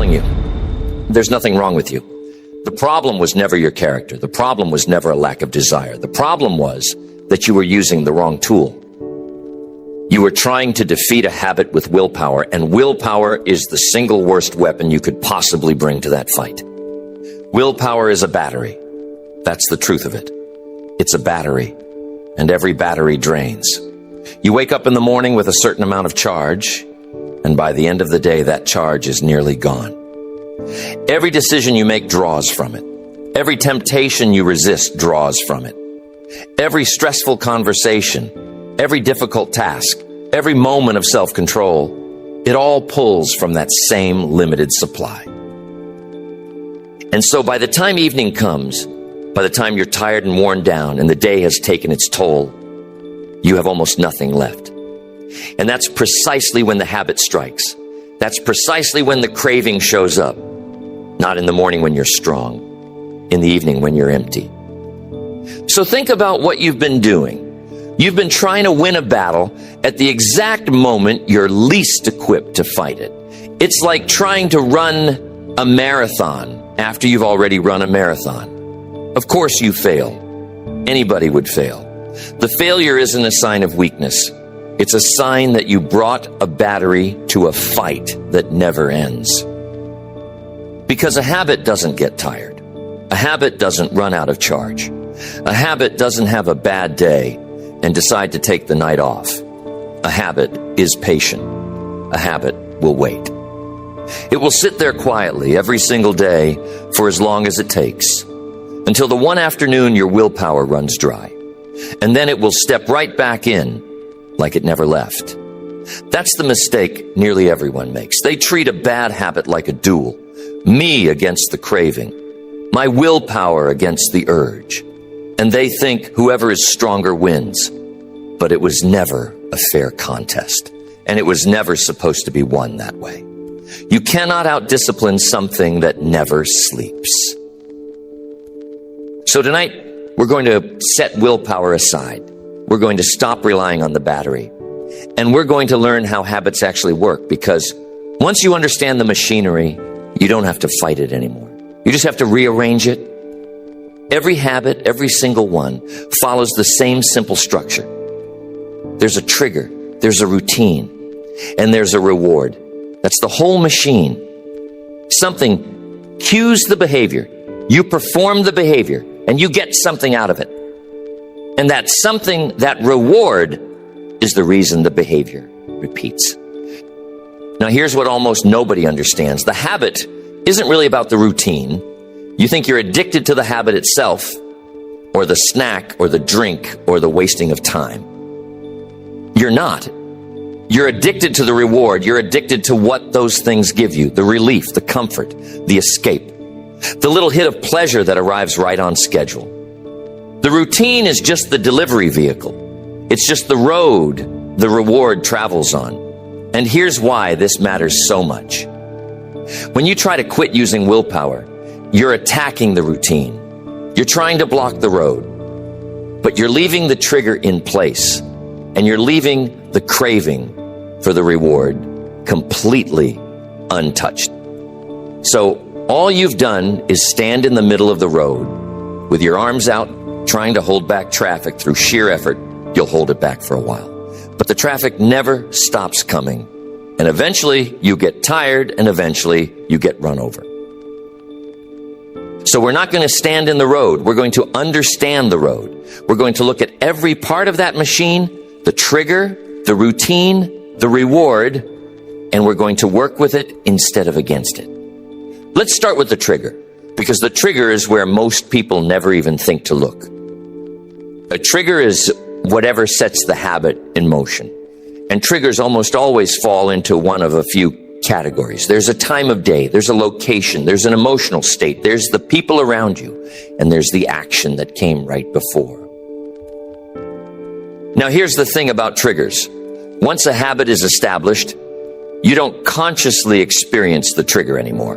telling you, there's nothing wrong with you. The problem was never your character. The problem was never a lack of desire. The problem was that you were using the wrong tool. You were trying to defeat a habit with willpower, and willpower is the single worst weapon you could possibly bring to that fight. Willpower is a battery. That's the truth of it. It's a battery, and every battery drains. You wake up in the morning with a certain amount of charge, and by the end of the day, that charge is nearly gone. Every decision you make draws from it. Every temptation you resist draws from it. Every stressful conversation, every difficult task, every moment of self-control, it all pulls from that same limited supply. And so by the time evening comes, by the time you're tired and worn down and the day has taken its toll, you have almost nothing left. And that's precisely when the habit strikes. That's precisely when the craving shows up. Not in the morning when you're strong, in the evening when you're empty. So think about what you've been doing. You've been trying to win a battle at the exact moment you're least equipped to fight it. It's like trying to run a marathon after you've already run a marathon. Of course you fail. Anybody would fail. The failure isn't a sign of weakness. It's a sign that you brought a battery to a fight that never ends. Because a habit doesn't get tired. A habit doesn't run out of charge. A habit doesn't have a bad day and decide to take the night off. A habit is patient. A habit will wait. It will sit there quietly every single day for as long as it takes, until the one afternoon your willpower runs dry. And then it will step right back in like it never left. That's the mistake nearly everyone makes. They treat a bad habit like a duel. Me against the craving, my willpower against the urge. And they think whoever is stronger wins. But it was never a fair contest. And it was never supposed to be won that way. You cannot outdiscipline something that never sleeps. So tonight, we're going to set willpower aside. We're going to stop relying on the battery. And we're going to learn how habits actually work, because once you understand the machinery, you don't have to fight it anymore. You just have to rearrange it. Every habit, every single one, follows the same simple structure. There's a trigger, there's a routine, and there's a reward. That's the whole machine. Something cues the behavior. You perform the behavior, and you get something out of it. And that something, that reward, is the reason the behavior repeats. Now, here's what almost nobody understands. The habit isn't really about the routine. You think you're addicted to the habit itself, or the snack, or the drink, or the wasting of time. You're not. You're addicted to the reward. You're addicted to what those things give you, the relief, the comfort, the escape, the little hit of pleasure that arrives right on schedule. The routine is just the delivery vehicle. It's just the road the reward travels on. And here's why this matters so much. When you try to quit using willpower, you're attacking the routine. You're trying to block the road, but you're leaving the trigger in place, and you're leaving the craving for the reward completely untouched. So all you've done is stand in the middle of the road with your arms out, trying to hold back traffic. Through sheer effort, you'll hold it back for a while. But the traffic never stops coming. And eventually you get tired, and eventually you get run over. So we're not going to stand in the road. We're going to understand the road. We're going to look at every part of that machine, the trigger, the routine, the reward, and we're going to work with it instead of against it. Let's start with the trigger, because the trigger is where most people never even think to look. A trigger is whatever sets the habit in motion. And triggers almost always fall into one of a few categories. There's a time of day, there's a location, there's an emotional state, there's the people around you, and there's the action that came right before. Now here's the thing about triggers. Once a habit is established, you don't consciously experience the trigger anymore.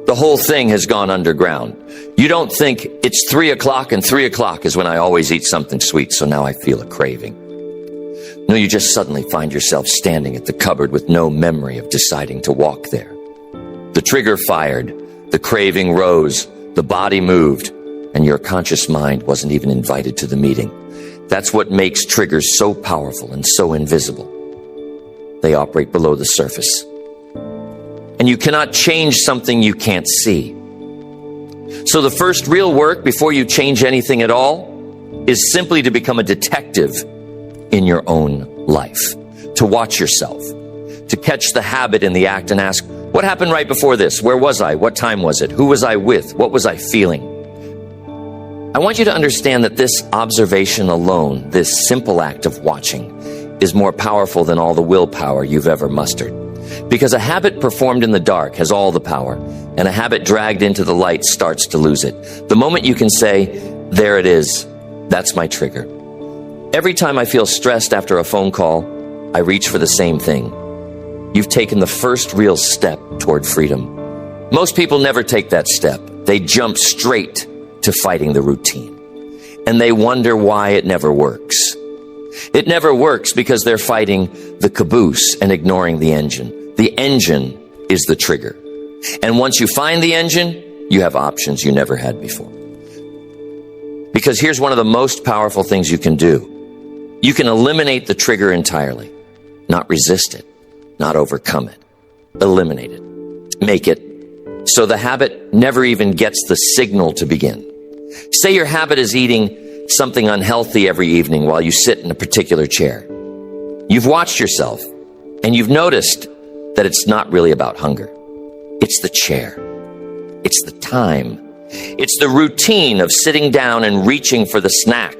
The whole thing has gone underground. You don't think it's 3 o'clock, and 3 o'clock is when I always eat something sweet, so now I feel a craving. No, you just suddenly find yourself standing at the cupboard with no memory of deciding to walk there. The trigger fired, the craving rose, the body moved, and your conscious mind wasn't even invited to the meeting. That's what makes triggers so powerful and so invisible. They operate below the surface. And you cannot change something you can't see. So the first real work before you change anything at all is simply to become a detective in your own life, to watch yourself, to catch the habit in the act and ask, what happened right before this? Where was I? What time was it? Who was I with? What was I feeling? I want you to understand that this observation alone, this simple act of watching, is more powerful than all the willpower you've ever mustered. Because a habit performed in the dark has all the power, and a habit dragged into the light starts to lose it. The moment you can say, there it is, that's my trigger. Every time I feel stressed after a phone call, I reach for the same thing. You've taken the first real step toward freedom. Most people never take that step. They jump straight to fighting the routine. And they wonder why it never works. It never works because they're fighting the caboose and ignoring the engine. The engine is the trigger. And once you find the engine, you have options you never had before. Because here's one of the most powerful things you can do. You can eliminate the trigger entirely. Not resist it. Not overcome it. Eliminate it. Make it so the habit never even gets the signal to begin. Say your habit is eating something unhealthy every evening while you sit in a particular chair. You've watched yourself and you've noticed that it's not really about hunger. It's the chair. It's the time. It's the routine of sitting down and reaching for the snack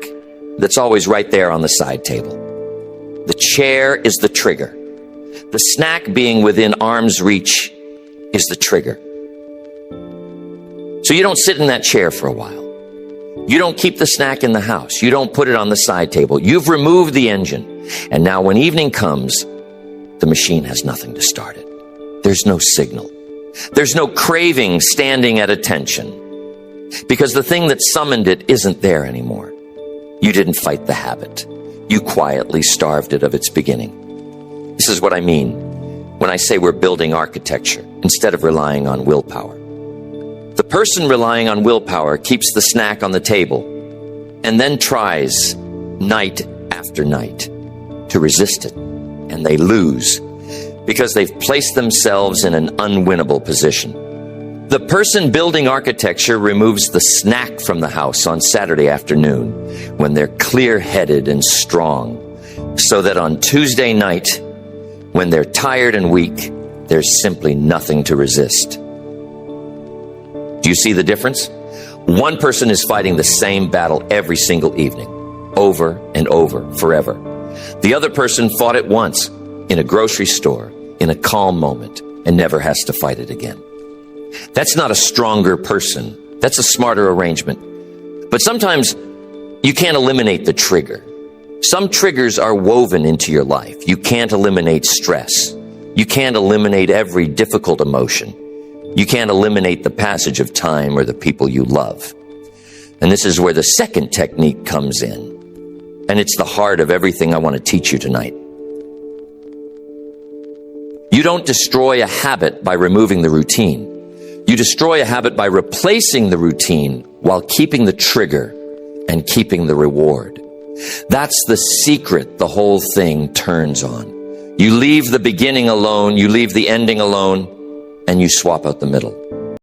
that's always right there on the side table. The chair is the trigger. The snack being within arm's reach is the trigger. So you don't sit in that chair for a while. You don't keep the snack in the house. You don't put it on the side table. You've removed the engine. And now when evening comes, the machine has nothing to start it. There's no signal. There's no craving standing at attention. Because the thing that summoned it isn't there anymore. You didn't fight the habit. You quietly starved it of its beginning. This is what I mean when I say we're building architecture instead of relying on willpower. The person relying on willpower keeps the snack on the table and then tries night after night to resist it. And they lose because they've placed themselves in an unwinnable position. The person building architecture removes the snack from the house on Saturday afternoon when they're clear-headed and strong, so that on Tuesday night, when they're tired and weak, there's simply nothing to resist. Do you see the difference? One person is fighting the same battle every single evening, over and over, forever. The other person fought it once, in a grocery store, in a calm moment, and never has to fight it again. That's not a stronger person. That's a smarter arrangement. But sometimes you can't eliminate the trigger. Some triggers are woven into your life. You can't eliminate stress. You can't eliminate every difficult emotion. You can't eliminate the passage of time or the people you love. And this is where the second technique comes in. And it's the heart of everything I want to teach you tonight. You don't destroy a habit by removing the routine. You destroy a habit by replacing the routine while keeping the trigger and keeping the reward. That's the secret the whole thing turns on. You leave the beginning alone, you leave the ending alone, and you swap out the middle.